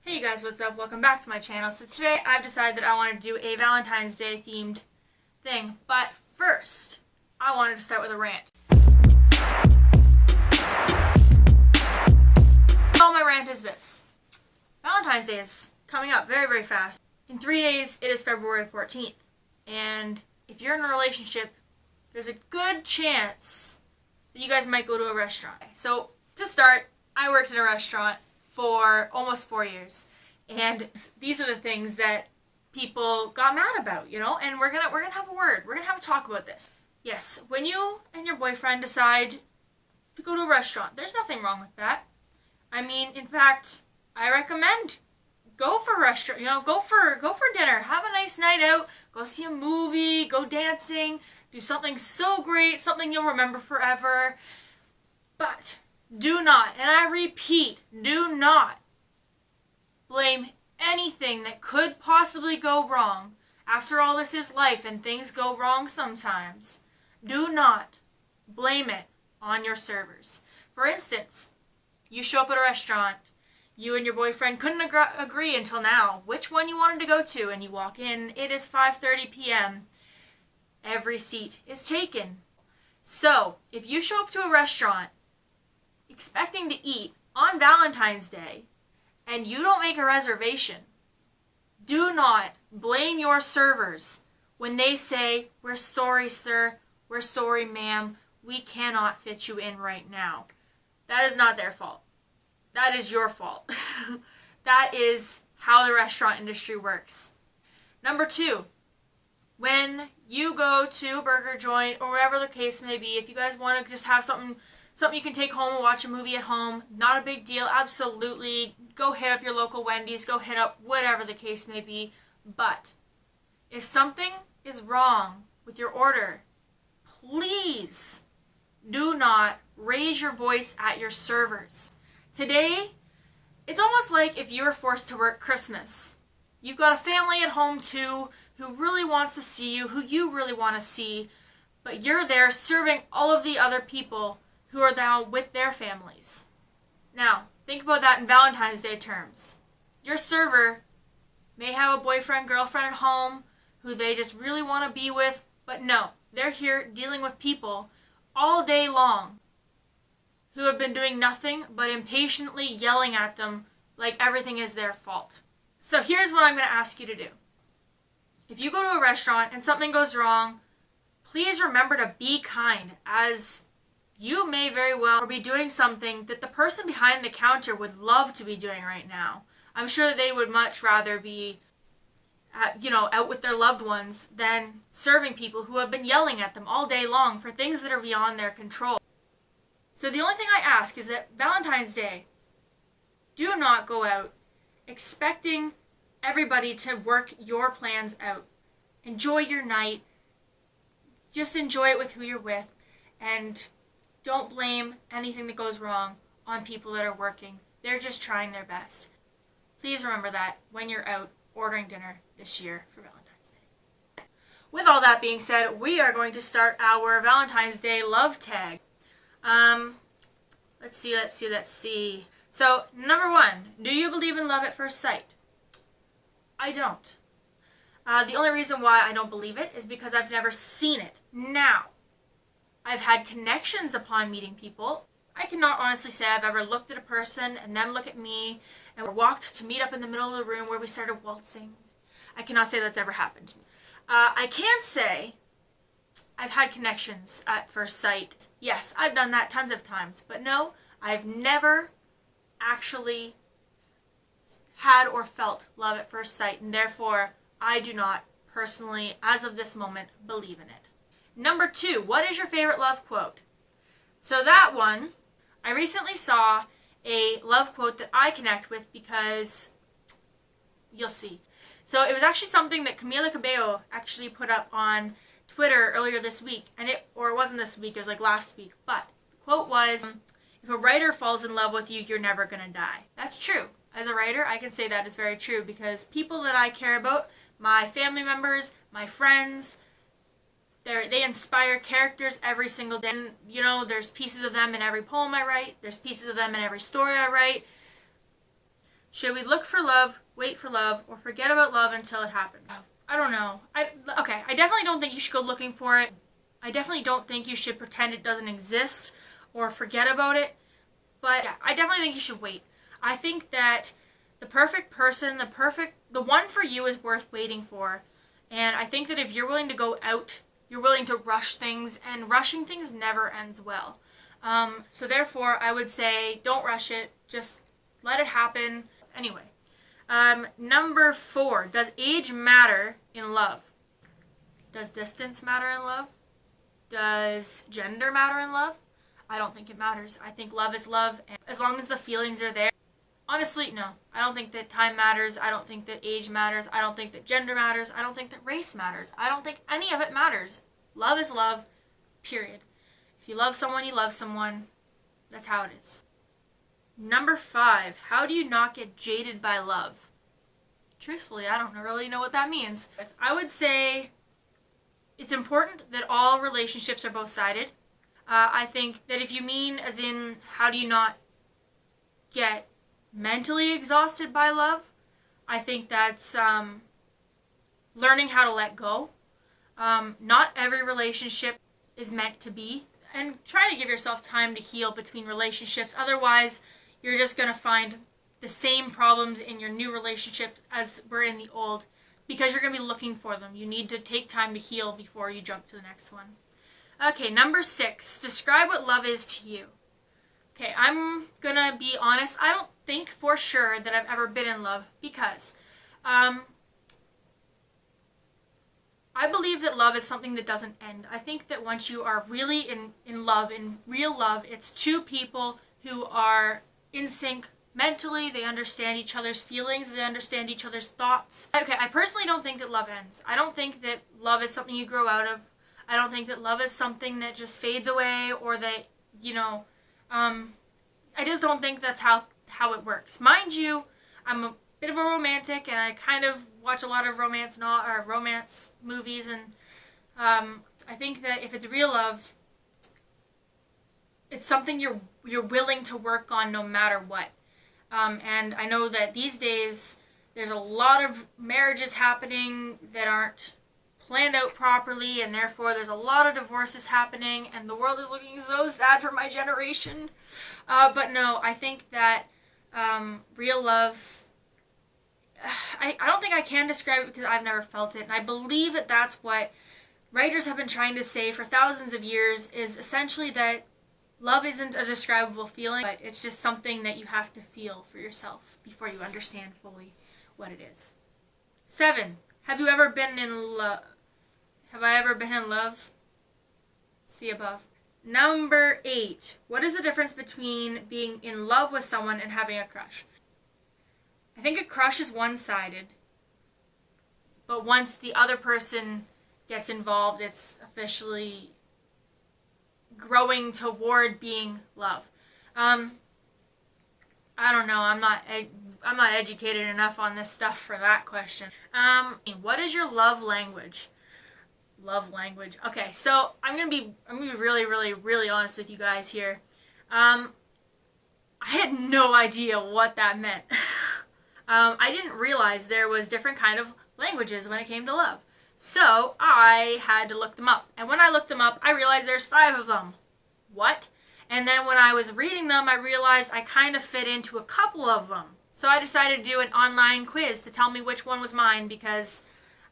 Hey guys, what's up? Welcome back to my channel. So today I've decided that I want to do a Valentine's Day themed thing. But first, I wanted to start with a rant. So my rant is this. Valentine's Day is coming up very, very fast. In 3 days, it is February 14th. And if you're in a relationship, there's a good chance that you guys might go to a restaurant. So to start, I worked in a restaurant for almost 4 years, and these are the things that people got mad about, and we're gonna have a word. We're gonna have a talk about this. Yes, when you and your boyfriend decide to go to a restaurant, there's nothing wrong with that. I mean, in fact, I recommend go for a restaurant, go for dinner, have a nice night out, go see a movie, go dancing, do something so great, something you'll remember forever. But do not, and I repeat, do not blame anything that could possibly go wrong. After all, this is life and things go wrong sometimes. Do not blame it on your servers. For instance, you show up at a restaurant, you and your boyfriend couldn't agree until now which one you wanted to go to, and you walk in, it is 5:30 p.m. Every seat is taken. So, if you show up to a restaurant expecting to eat on Valentine's Day and you don't make a reservation, do not blame your servers when they say, "We're sorry, sir, we're sorry, ma'am, we cannot fit you in right now." That is not their fault. That is your fault. That is how the restaurant industry works. Number 2, when you go to a burger joint or whatever the case may be, if you guys want to just have something you can take home and watch a movie at home, not a big deal, absolutely. Go hit up your local Wendy's, go hit up whatever the case may be. But if something is wrong with your order, please do not raise your voice at your servers. Today, it's almost like if you were forced to work Christmas. You've got a family at home too who really wants to see you, who you really want to see, but you're there serving all of the other people who are now with their families. Now, think about that in Valentine's Day terms. Your server may have a boyfriend, girlfriend at home who they just really want to be with, but no, they're here dealing with people all day long who have been doing nothing but impatiently yelling at them like everything is their fault. So here's what I'm going to ask you to do. If you go to a restaurant and something goes wrong, please remember to be kind, as you may very well be doing something that the person behind the counter would love to be doing right now. I'm sure they would much rather be, out with their loved ones than serving people who have been yelling at them all day long for things that are beyond their control. So the only thing I ask is that Valentine's Day, do not go out expecting everybody to work your plans out. Enjoy your night. Just enjoy it with who you're with, and don't blame anything that goes wrong on people that are working. They're just trying their best. Please remember that when you're out ordering dinner this year for Valentine's Day. With all that being said, we are going to start our Valentine's Day love tag. Let's see. So, number 1, do you believe in love at first sight? I don't. The only reason why I don't believe it is because I've never seen it. Now, I've had connections upon meeting people. I cannot honestly say I've ever looked at a person and them look at me and walked to meet up in the middle of the room where we started waltzing. I cannot say that's ever happened to me. I can say I've had connections at first sight. Yes, I've done that tons of times. But no, I've never actually had or felt love at first sight, and therefore I do not personally, as of this moment, believe in it. Number 2, what is your favorite love quote? So that one, I recently saw a love quote that I connect with because you'll see. So it was actually something that Camila Cabello actually put up on Twitter earlier this week, or it wasn't this week, it was like last week, but the quote was, "If a writer falls in love with you, you're never gonna die." That's true. As a writer, I can say that is very true, because people that I care about, my family members, my friends, they inspire characters every single day. And, there's pieces of them in every poem I write. There's pieces of them in every story I write. Should we look for love, wait for love, or forget about love until it happens? I don't know. I definitely don't think you should go looking for it. I definitely don't think you should pretend it doesn't exist or forget about it. But yeah, I definitely think you should wait. I think that the perfect person, the one for you is worth waiting for. And I think that if you're willing to go out, you're willing to rush things, and rushing things never ends well. So therefore, I would say don't rush it. Just let it happen. Anyway, number 4, does age matter in love? Does distance matter in love? Does gender matter in love? I don't think it matters. I think love is love, and as long as the feelings are there. Honestly, no. I don't think that time matters. I don't think that age matters. I don't think that gender matters. I don't think that race matters. I don't think any of it matters. Love is love, period. If you love someone, you love someone. That's how it is. Number 5, how do you not get jaded by love? Truthfully, I don't really know what that means. I would say it's important that all relationships are both-sided. I think that if you mean as in how do you not get mentally exhausted by love, I think that's learning how to let go. Not every relationship is meant to be. And try to give yourself time to heal between relationships. Otherwise, you're just going to find the same problems in your new relationship as were in the old, because you're going to be looking for them. You need to take time to heal before you jump to the next one. Okay, number 6, describe what love is to you. Okay, I'm going to be honest. I don't think for sure that I've ever been in love, because I believe that love is something that doesn't end. I think that once you are really in love, in real love, it's two people who are in sync mentally. They understand each other's feelings. They understand each other's thoughts. Okay, I personally don't think that love ends. I don't think that love is something you grow out of. I don't think that love is something that just fades away, or that, I just don't think that's how it works. Mind you, I'm a bit of a romantic, and I kind of watch a lot of romance movies, and I think that if it's real love, it's something you're willing to work on no matter what. And I know that these days there's a lot of marriages happening that aren't planned out properly, and therefore there's a lot of divorces happening, and the world is looking so sad for my generation. But no, I think that real love, I don't think I can describe it because I've never felt it, and I believe that that's what writers have been trying to say for thousands of years, is essentially that love isn't a describable feeling, but it's just something that you have to feel for yourself before you understand fully what it is. 7, have you ever been in love? Have I ever been in love? See above. Number 8, what is the difference between being in love with someone and having a crush? I think a crush is one-sided, but once the other person gets involved, it's officially growing toward being love. I don't know. I'm not educated enough on this stuff for that question. What is your love language? Love language. Okay, so I'm gonna be really, really, really honest with you guys here. I had no idea what that meant. I didn't realize there was different kind of languages when it came to love. So I had to look them up. And when I looked them up, I realized there's 5 of them. What? And then when I was reading them, I realized I kind of fit into a couple of them. So I decided to do an online quiz to tell me which one was mine, because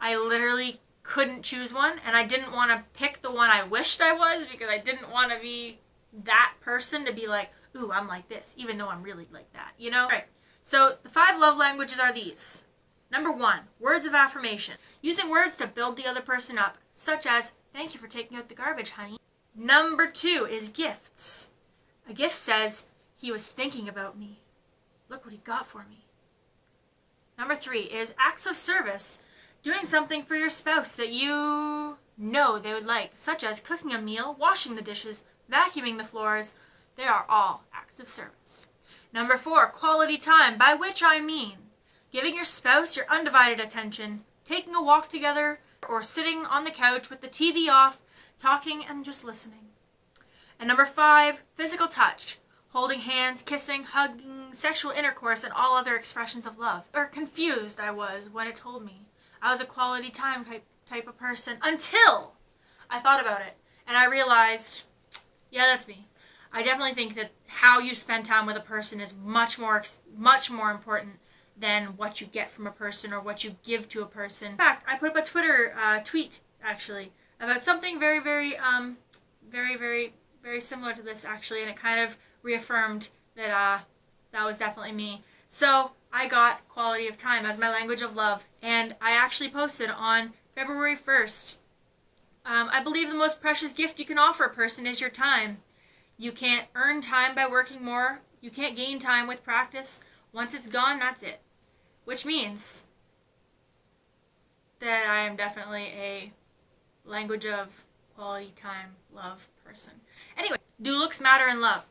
I literally couldn't choose one, and I didn't want to pick the one I wished I was, because I didn't want to be that person to be like, ooh, I'm like this, even though I'm really like that, you know? Right. So the 5 love languages are these. Number 1, words of affirmation. Using words to build the other person up, such as, thank you for taking out the garbage, honey. Number 2 is gifts. A gift says, he was thinking about me. Look what he got for me. Number 3 is acts of service. Doing something for your spouse that you know they would like, such as cooking a meal, washing the dishes, vacuuming the floors. They are all acts of service. Number 4, quality time, by which I mean giving your spouse your undivided attention, taking a walk together, or sitting on the couch with the TV off, talking and just listening. And number 5, physical touch, holding hands, kissing, hugging, sexual intercourse and all other expressions of love. Or confused I was when it told me I was a quality time type of person until I thought about it and I realized, yeah, that's me. I definitely think that how you spend time with a person is much more important than what you get from a person or what you give to a person. In fact, I put up a Twitter tweet actually about something very, very similar to this actually, and it kind of reaffirmed that that was definitely me. So I got quality of time as my language of love, and I actually posted on February 1st. I believe the most precious gift you can offer a person is your time. You can't earn time by working more. You can't gain time with practice. Once it's gone, that's it. Which means that I am definitely a language of quality time love person. Anyway, do looks matter in love?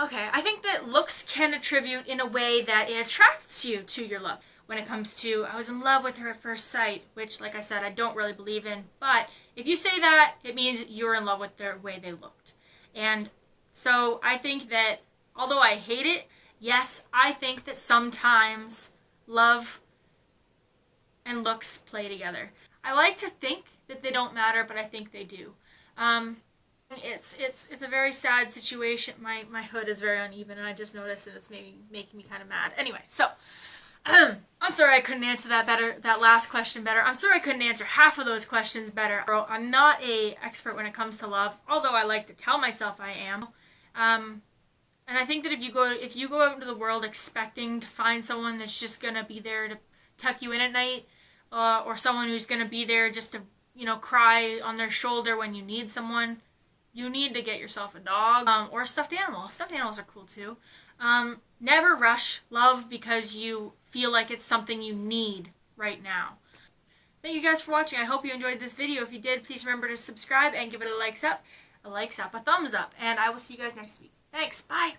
Okay, I think that looks can attribute in a way that it attracts you to your love. When it comes to, I was in love with her at first sight, which, like I said, I don't really believe in. But if you say that, it means you're in love with the way they looked. And so I think that, although I hate it, yes, I think that sometimes love and looks play together. I like to think that they don't matter, but I think they do. It's a very sad situation. My hood is very uneven, and I just noticed that it's making me kind of mad. Anyway, so I'm sorry I couldn't answer that last question better. I'm sorry I couldn't answer half of those questions better. I'm not an expert when it comes to love, although I like to tell myself I am. And I think that if you go out into the world expecting to find someone that's just gonna be there to tuck you in at night, or someone who's gonna be there just to cry on their shoulder when you need someone, you need to get yourself a dog or a stuffed animal. Stuffed animals are cool too. Never rush love because you feel like it's something you need right now. Thank you guys for watching. I hope you enjoyed this video. If you did, please remember to subscribe and give it a thumbs up, and I will see you guys next week. Thanks. Bye.